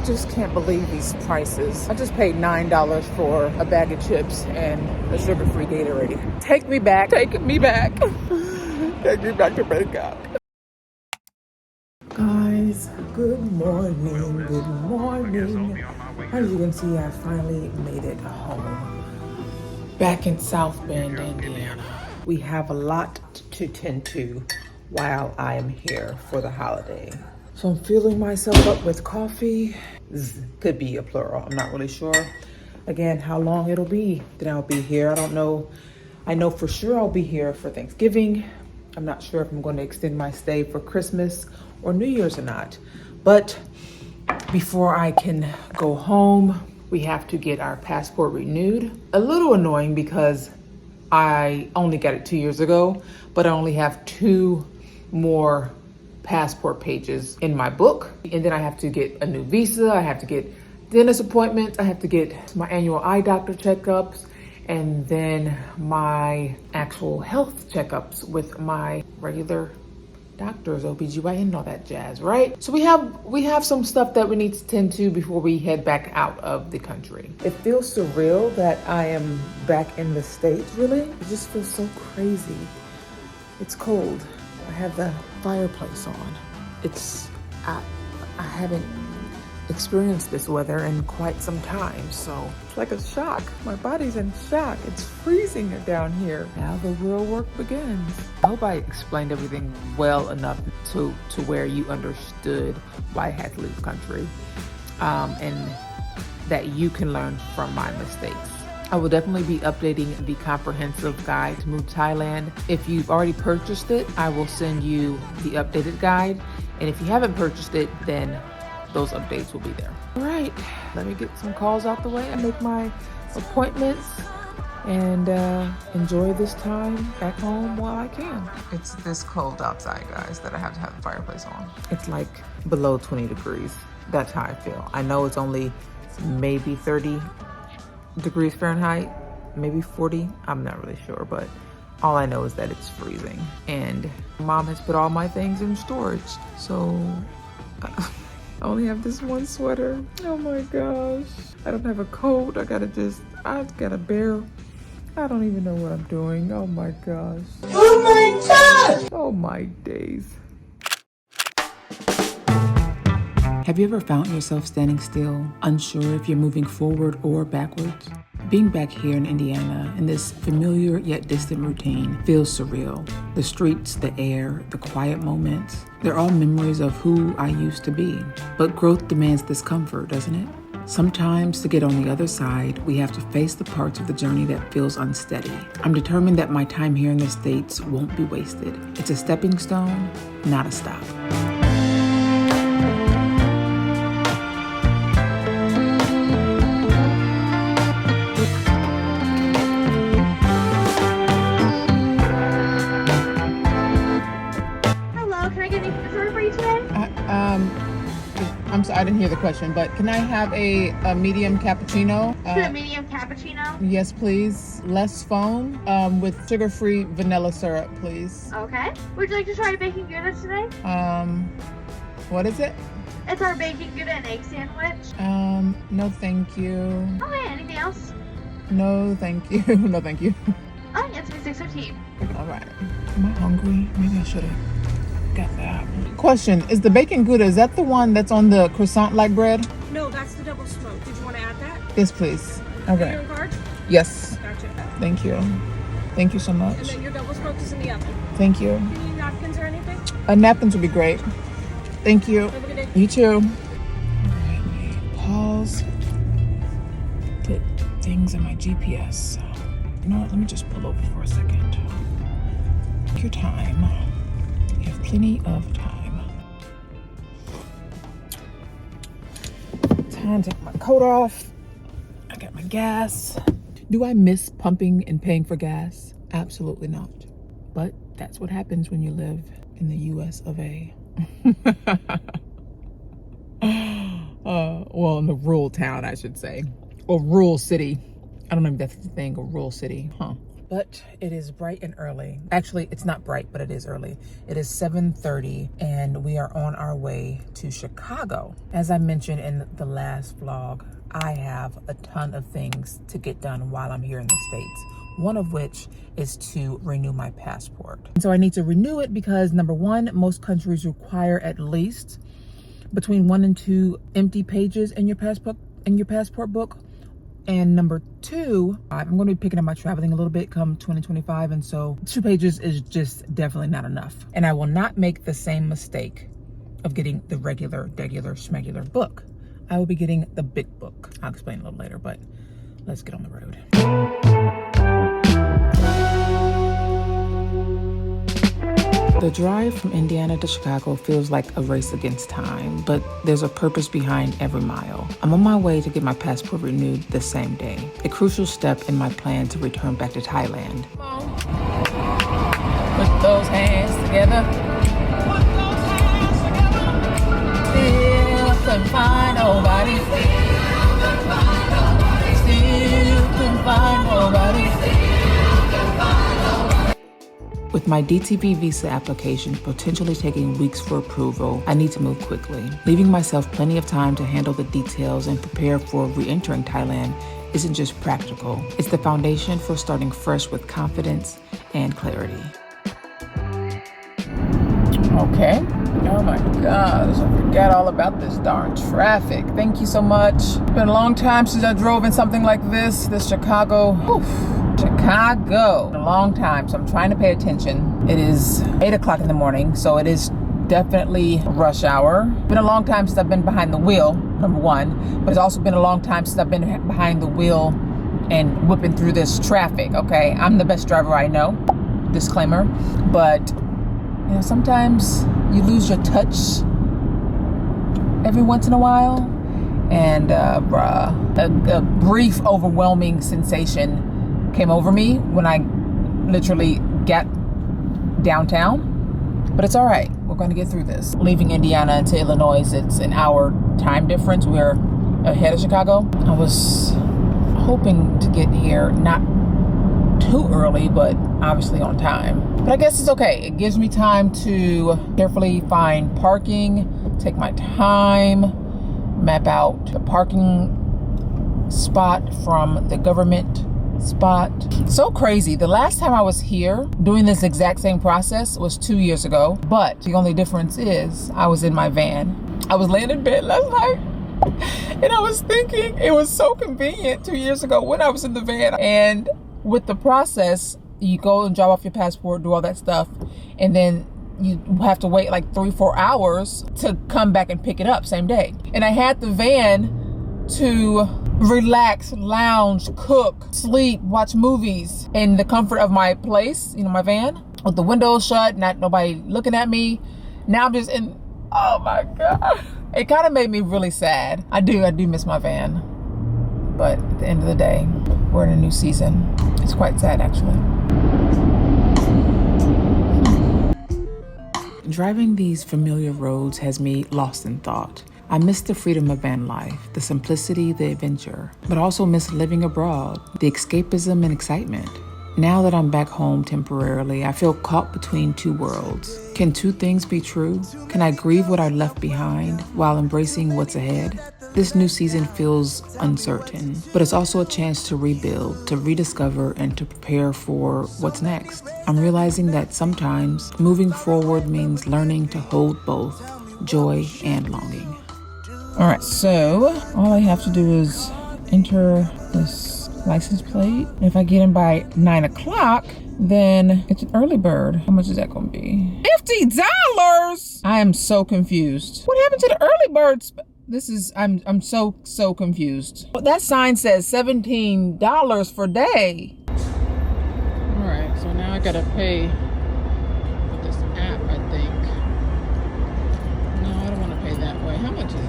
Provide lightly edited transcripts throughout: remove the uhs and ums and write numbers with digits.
just can't believe these prices. I just paid $9 for a bag of chips and a sugar-free Gatorade. Take me back. Take me back. Take me back to Bangkok. Guys, good morning. Good morning. As you can see, I finally made it home. Back in South Bend, Indiana. We have a lot to tend to while I am here for the holiday. So I'm filling myself up with coffee. Could be a plural, I'm not really sure. Again, how long it'll be that I'll be here, I don't know. I know for sure I'll be here for Thanksgiving. I'm not sure if I'm going to extend my stay for Christmas or New Year's or not. But before I can go home, we have to get our passport renewed. A little annoying because I only got it 2 years ago, but I only have 2 more passport pages in my book. And then I have to get a new visa. I have to get dentist appointments. I have to get my annual eye doctor checkups, and then my actual health checkups with my regular doctors, OBGYN and all that jazz, right? So we have some stuff that we need to tend to before we head back out of the country. It feels surreal that I am back in the States, really. It just feels so crazy. It's cold. I have the fireplace on. I haven't experienced this weather in quite some time, so it's like a shock. My body's in shock. It's freezing down here. Now the real work begins. I hope I explained everything well enough to where you understood why I had to leave the country, and that you can learn from my mistakes. I will definitely be updating the comprehensive guide to move to Thailand. If you've already purchased it, I will send you the updated guide. And if you haven't purchased it, then those updates will be there. All right, let me get some calls out the way and make my appointments and enjoy this time back home while I can. It's this cold outside, guys, that I have to have the fireplace on. It's like below 20 degrees. That's how I feel. I know it's only maybe 30 degrees Fahrenheit, maybe 40. I'm not really sure, but all I know is that it's freezing. And Mom has put all my things in storage. So I only have this one sweater. Oh my gosh. I don't have a coat. I've got to bear. I don't even know what I'm doing. Oh my gosh. Oh my gosh. Oh my days. Have you ever found yourself standing still, unsure if you're moving forward or backwards? Being back here in Indiana in this familiar yet distant routine feels surreal. The streets, the air, the quiet moments, they're all memories of who I used to be. But growth demands discomfort, doesn't it? Sometimes to get on the other side, we have to face the parts of the journey that feels unsteady. I'm determined that my time here in the States won't be wasted. It's a stepping stone, not a stop. I'm sorry, I didn't hear the question, but can I have a medium cappuccino? A medium cappuccino? Yes, please. Less foam with sugar-free vanilla syrup, please. Okay. Would you like to try a bacon gouda today? What is it? It's our bacon gouda and egg sandwich. No thank you. Okay, anything else? No thank you. No thank you. Oh, it's me 6:15. All right. Am I hungry? Maybe I should have got that. Question, is the bacon gouda, is that the one that's on the croissant-like bread? No, that's the double smoke. Did you want to add that? Yes, please. Okay. Your card? Yes. Gotcha. Thank you. Thank you so much. And then your double smoke is in the oven. Thank you. Do you need napkins or anything? Napkins would be great. Thank you. Have a good day. You too. All right, pause. Put things in my GPS. You know what? Let me just pull over for a second. Take your time. You have plenty of time. Time to take my coat off. I got my gas. Do I miss pumping and paying for gas? Absolutely not. But that's what happens when you live in the US of A. Well, in the rural town, I should say. Or rural city. I don't know if that's the thing, a rural city. but it is bright and early. Actually, it's not bright, but it is early. It is 7:30 and we are on our way to Chicago. As I mentioned in the last vlog, I have a ton of things to get done while I'm here in the States. One of which is to renew my passport. So I need to renew it because number one, most countries require at least between 1 and 2 empty pages in your passport book. And number two, I'm going to be picking up my traveling a little bit come 2025. And so 2 pages is just definitely not enough. And I will not make the same mistake of getting the regular schmegular book. I will be getting the big book. I'll explain a little later, but let's get on the road. The drive from Indiana to Chicago feels like a race against time, but there's a purpose behind every mile. I'm on my way to get my passport renewed the same day, a crucial step in my plan to return back to Thailand. Put those hands together. Put those hands together. Still couldn't find nobody. Still couldn't find nobody. With my DTV visa application potentially taking weeks for approval, I need to move quickly. Leaving myself plenty of time to handle the details and prepare for re-entering Thailand isn't just practical. It's the foundation for starting fresh with confidence and clarity. Okay. Oh my gosh, I forgot all about this darn traffic. Thank you so much. It's been a long time since I drove in something like this Chicago. Oof. Chicago. A long time, so I'm trying to pay attention. It is 8 o'clock in the morning, so it is definitely rush hour. Been a long time since I've been behind the wheel, number one, but it's also been a long time since I've been behind the wheel and whipping through this traffic, okay? I'm the best driver I know, disclaimer, but you know, sometimes you lose your touch every once in a while, and a brief overwhelming sensation came over me when I literally got downtown, but it's all right. We're going to get through this. Leaving Indiana to Illinois, it's an hour time difference. We're ahead of Chicago. I was hoping to get here not too early, but obviously on time. But I guess it's okay. It gives me time to carefully find parking, take my time, map out the parking spot from the government spot. So crazy. The last time I was here doing this exact same process was 2 years ago, but the only difference is I was in my van. I was laying in bed last night and I was thinking it was so convenient 2 years ago when I was in the van. And with the process, you go and drop off your passport, do all that stuff, and then you have to wait like 3-4 hours to come back and pick it up same day. And I had the van to relax, lounge, cook, sleep, watch movies in the comfort of my place, you know, my van, with the windows shut, not nobody looking at me. Now I'm just in, oh my God. It kind of made me really sad. I do miss my van. But at the end of the day, we're in a new season. It's quite sad, actually. Driving these familiar roads has me lost in thought. I miss the freedom of van life, the simplicity, the adventure, but also miss living abroad, the escapism and excitement. Now that I'm back home temporarily, I feel caught between 2 worlds. Can 2 things be true? Can I grieve what I left behind while embracing what's ahead? This new season feels uncertain, but it's also a chance to rebuild, to rediscover, and to prepare for what's next. I'm realizing that sometimes moving forward means learning to hold both joy and longing. All right, so all I have to do is enter this license plate. If I get in by 9 o'clock, then it's an early bird. How much is that gonna be? $50! I am so confused. What happened to the early birds? I'm so confused. That sign says $17 for day. All right, so now I gotta pay with this app, I think. No, I don't wanna pay that way. How much is it?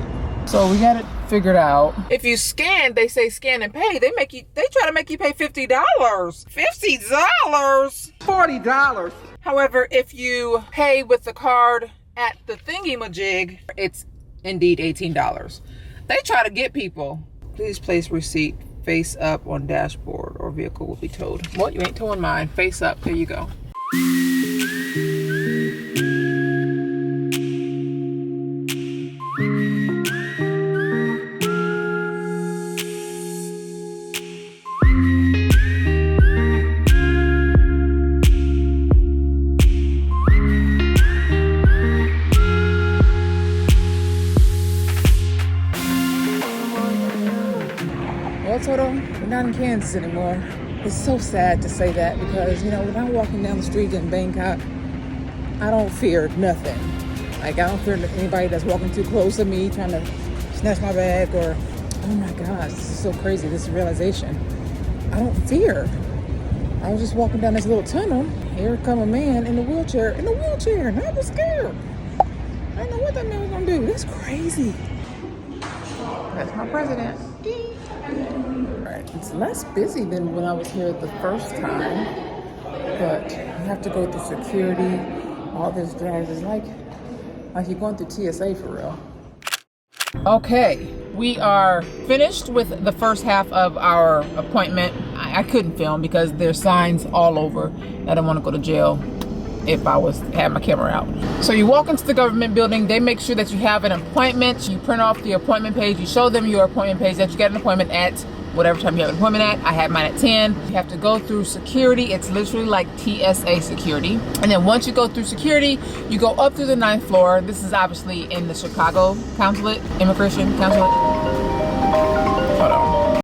So we got it figured out. If you scan, they say scan and pay. They try to make you pay $50. $50? $40. However, if you pay with the card at the thingy-majig, it's indeed $18. They try to get people. Please place receipt Face up on dashboard or vehicle will be towed. Well, you ain't towing mine. Face up. There you go. Well, Toto, we're not in Kansas anymore. It's so sad to say that because, you know, when I'm walking down the street in Bangkok, I don't fear nothing. Like, I don't fear anybody that's walking too close to me, trying to snatch my bag or, oh my gosh, this is so crazy, this realization. I don't fear. I was just walking down this little tunnel. Here come a man in a wheelchair, and I was scared. I didn't know what that man was gonna do. That's crazy. That's my president. Right. It's less busy than when I was here the first time, but you have to go through security. All this jazz is like you're going through TSA for real. Okay, we are finished with the first half of our appointment. I couldn't film because there's signs all over that I want to go to jail if I had my camera out. So you walk into the government building, they make sure that you have an appointment. You print off the appointment page, you show them your appointment page that you got an appointment at whatever time you have an appointment at. I had mine at 10. You have to go through security. It's literally like TSA security. And then once you go through security, you go up through the 9th floor. This is obviously in the Chicago consulate, immigration consulate. Hold on.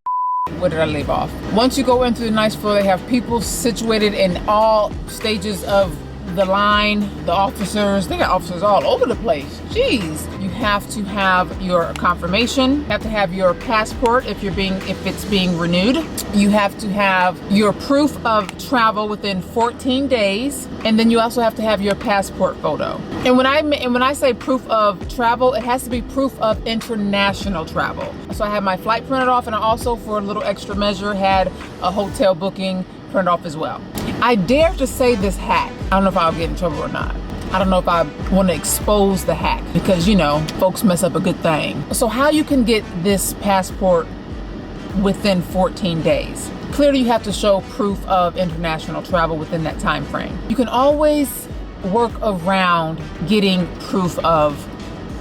Where did I leave off? Once you go into the 9th floor, they have people situated in all stages of the line, the officers, they got officers all over the place. Jeez. You have to have your confirmation. You have to have your passport if it's being renewed. You have to have your proof of travel within 14 days. And then you also have to have your passport photo. And when I say proof of travel, it has to be proof of international travel. So I had my flight printed off, and I also, for a little extra measure, had a hotel booking printed off as well. I dare to say this hack. I don't know if I'll get in trouble or not. I don't know if I want to expose the hack because, you know, folks mess up a good thing. So how you can get this passport within 14 days? Clearly you have to show proof of international travel within that time frame. You can always work around getting proof of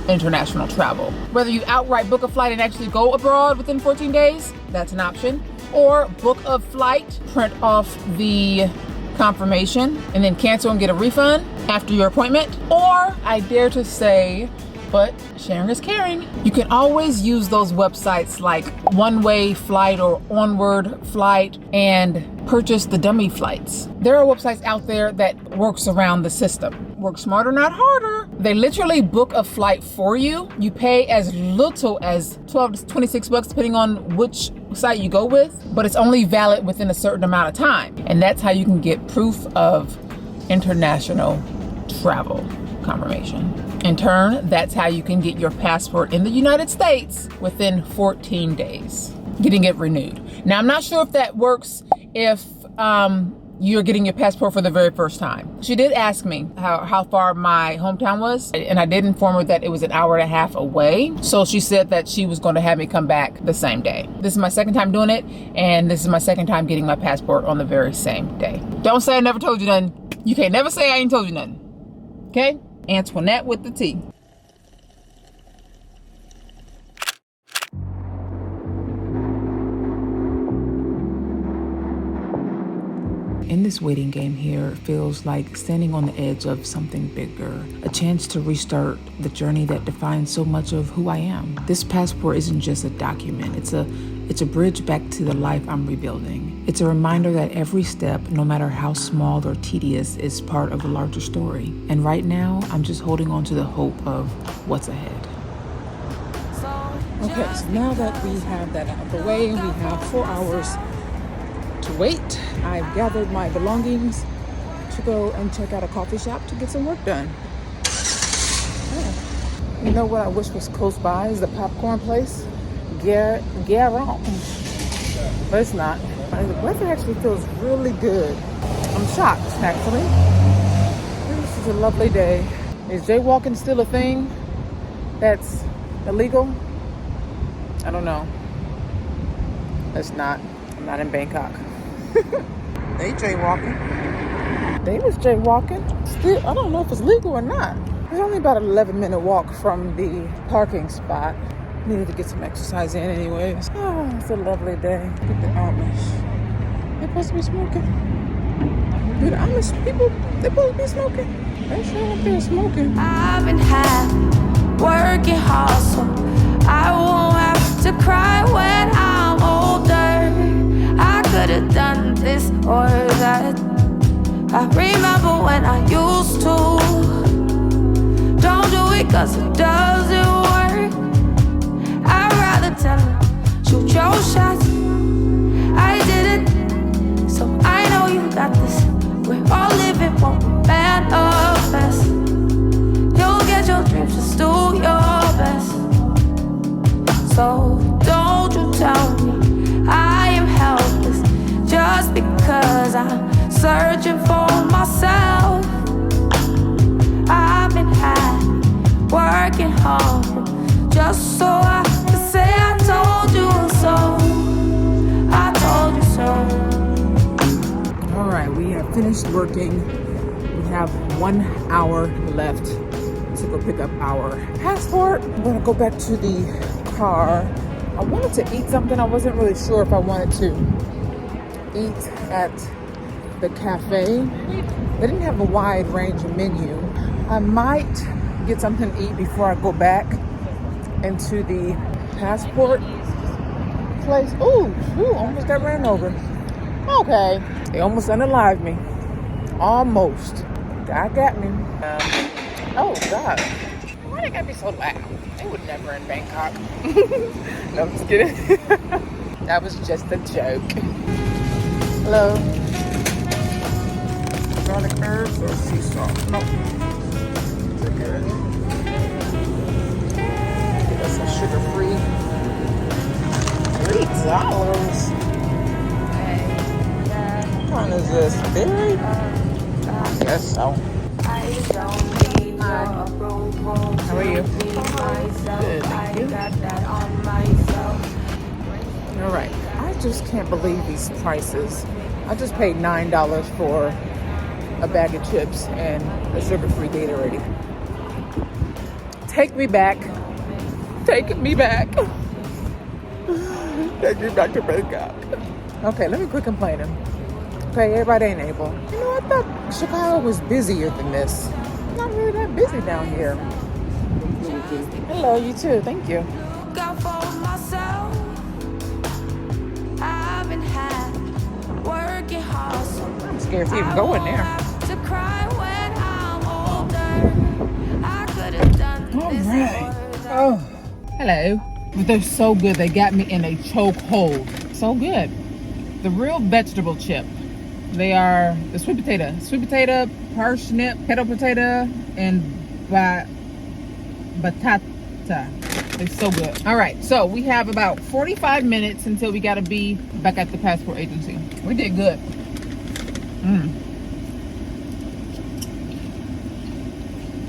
international travel. Whether you outright book a flight and actually go abroad within 14 days, that's an option. Or book a flight, print off the confirmation, and then cancel and get a refund after your appointment. Or I dare to say, but sharing is caring, you can always use those websites like One Way Flight or Onward Flight and purchase the dummy flights. There are websites out there that works around the system. Work smarter, not harder. They literally book a flight for you. You pay as little as $12 to $26 depending on which site you go with, but it's only valid within a certain amount of time. And that's how you can get proof of international travel confirmation. In turn, that's how you can get your passport in the United States within 14 days, getting it renewed. Now, I'm not sure if that works if you're getting your passport for the very first time. She did ask me how far my hometown was, and I did inform her that it was an hour and a half away. So she said that she was going to have me come back the same day. This is my second time doing it, and this is my second time getting my passport on the very same day. Don't say I never told you nothing. You can't never say I ain't told you nothing. Okay? Antoinette with the T. In this waiting game here, it feels like standing on the edge of something bigger, a chance to restart the journey that defines so much of who I am. This passport isn't just a document, it's a bridge back to the life I'm rebuilding. It's a reminder that every step, no matter how small or tedious, is part of a larger story. And right now, I'm just holding on to the hope of what's ahead. Okay, so now that we have that out of the way, we have 4 hours to wait. I've gathered my belongings to go and check out a coffee shop to get some work done. Yeah. You know what I wish was close by is the popcorn place, Garant. But it's not. The weather actually feels really good. I'm shocked, actually. This is a lovely day. Is jaywalking still a thing that's illegal? I don't know. It's not. I'm not in Bangkok. They jaywalking. They was jaywalking. Still, I don't know if it's legal or not. It's only about an 11-minute walk from the parking spot. Needed to get some exercise in anyways. Oh, it's a lovely day. Look at the Amish. They're supposed to be smoking. Dude, Amish people, they're supposed to be smoking. They sure up there smoking. I've been working hard so I won't have to cry when I'm older. I could have done this or that. I remember when I used to. Don't do it cause it doesn't work. I'd rather tell her, shoot your shots. I did it, so I know you got this. We're all living one manifest. You'll get your dreams, just do your best. So don't you tell me I am helpless just because I'm searching for myself. I've been working hard just so I can say I told you so. I told you so. All right, we have finished working. We have 1 hour left to go pick up our passport. I'm gonna go back to the car. I wanted to eat something. I wasn't really sure if I wanted to eat at the cafe. They didn't have a wide range of menu. I might get something to eat before I go back into the passport place. Ooh, almost got ran over. Okay, they almost unalived me. Almost. God got me. Oh God, why they gotta be so loud? They would never in Bangkok. No, I'm just kidding. That was just a joke. Hello. Garlic herbs or sea salt? Nope. They're good. That's some sugar-free. $3. What kind is this? Berry? I guess so. Hi. How are you? Good, thank you. All right. I just can't believe these prices. I just paid $9 for a bag of chips and a sugar-free Gatorade. Take me back. Take me back. Take me back to Bangkok. Okay, let me quit complaining. Okay, everybody ain't able. You know, I thought Chicago was busier than this. Not really that busy down here. Hello, you too. Thank you. I'm scared to even go in there. All right. Oh, hello. But they're so good. They got me in a chokehold. So good. The real vegetable chip. They are the sweet potato, parsnip, kettle potato, and batata. They're so good. All right, so we have about 45 minutes until we gotta be back at the passport agency. We did good.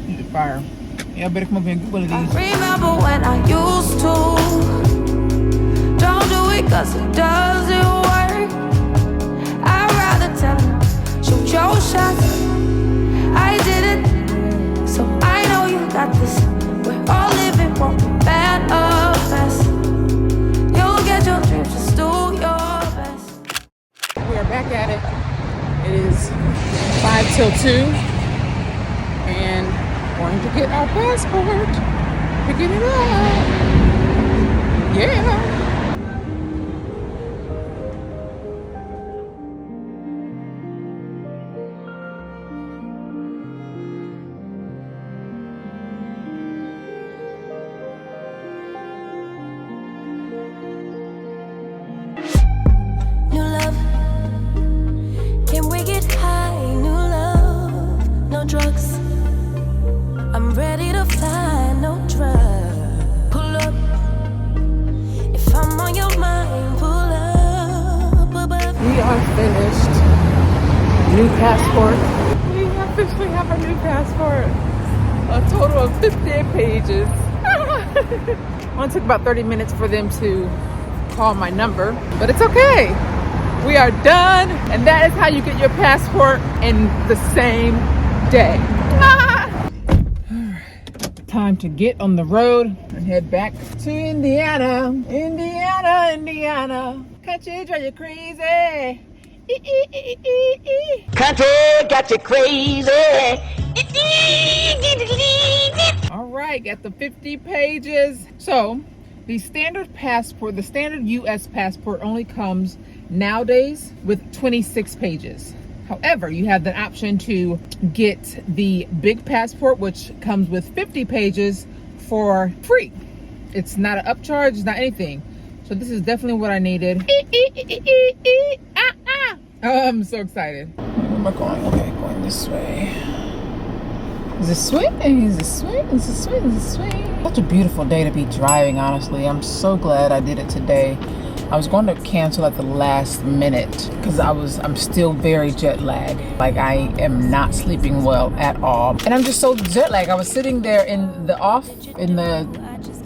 Need a fire. Yeah, I better come up here and get one of these. Remember when I used to. Don't do it cause it doesn't work. I'd rather tell her, shoot your shots. I did it, so I know you got this. We're all living one manifest. You'll get your dreams, just do your best. We are back at it. It is 5 till 2. And going to get our passport. Picking it up. Yeah. New love, can we get high? New love, no drugs. I'm ready to fly, no drugs. Pull up, if I'm on your mind, pull up above. We are finished. New passport. We officially have a new passport. A total of 58 pages. Well, it took about 30 minutes for them to call my number, but it's okay. We are done, and that is how you get your passport in the same day. Time to get on the road and head back to Indiana. Indiana. Country drive you crazy. Country got you crazy. All right, got the 50 pages. So the standard US passport only comes nowadays with 26 pages. However, you have the option to get the big passport, which comes with 50 pages for free. It's not an upcharge, it's not anything. So this is definitely what I needed. Oh, I'm so excited. Where am I going? Okay, going this way. Is it sweet? Such a beautiful day to be driving, honestly. I'm so glad I did it today. I was going to cancel at the last minute because I'm still very jet lagged. Like, I am not sleeping well at all. And I'm just so jet lagged. I was sitting there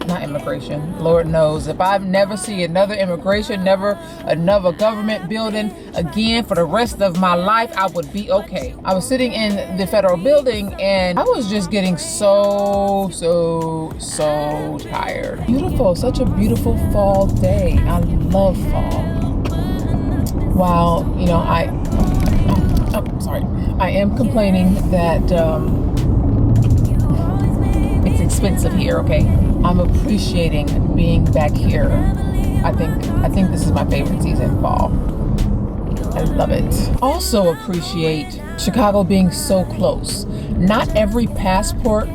not immigration, Lord knows. If I never see another immigration, never another government building again for the rest of my life, I would be okay. I was sitting in the federal building and I was just getting so tired. Beautiful, such a beautiful fall day. I love fall. While, you know, I am complaining that it's expensive here, okay? I'm appreciating being back here. I think this is my favorite season, fall. I love it. Also appreciate Chicago being so close. Not every passport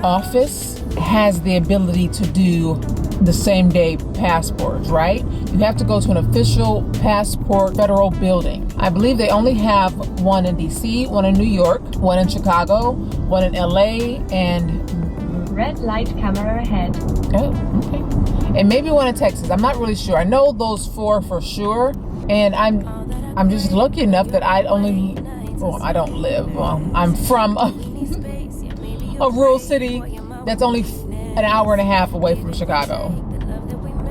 office has the ability to do the same day passports, right? You have to go to an official passport federal building. I believe they only have one in DC, one in New York, one in Chicago, one in LA, and red light camera ahead. Oh, okay. And maybe one in Texas. I'm not really sure. I know those 4 for sure. And I'm just lucky enough that I don't live. I'm from a rural city that's only an hour and a half away from Chicago.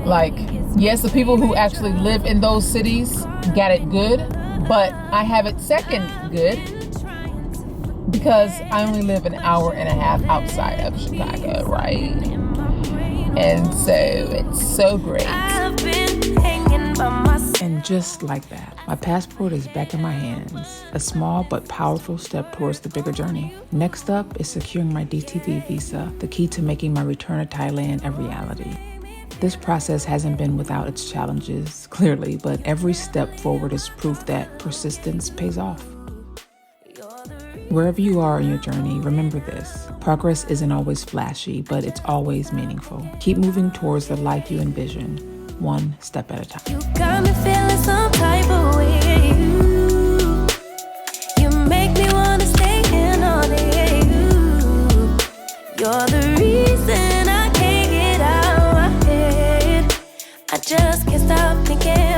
Like, yes, the people who actually live in those cities got it good, but I have it second good because I only live an hour and a half outside of Chicago, right? And so it's so great. And just like that, my passport is back in my hands. A small but powerful step towards the bigger journey. Next up is securing my DTV visa, the key to making my return to Thailand a reality. This process hasn't been without its challenges, clearly, but every step forward is proof that persistence pays off. Wherever you are in your journey, remember this. Progress isn't always flashy, but it's always meaningful. Keep moving towards the life you envision, one step at a time. You got me feeling some type of way. You make me wanna stay in all day. You're the reason I can't get out of my head. I just can't stop thinking.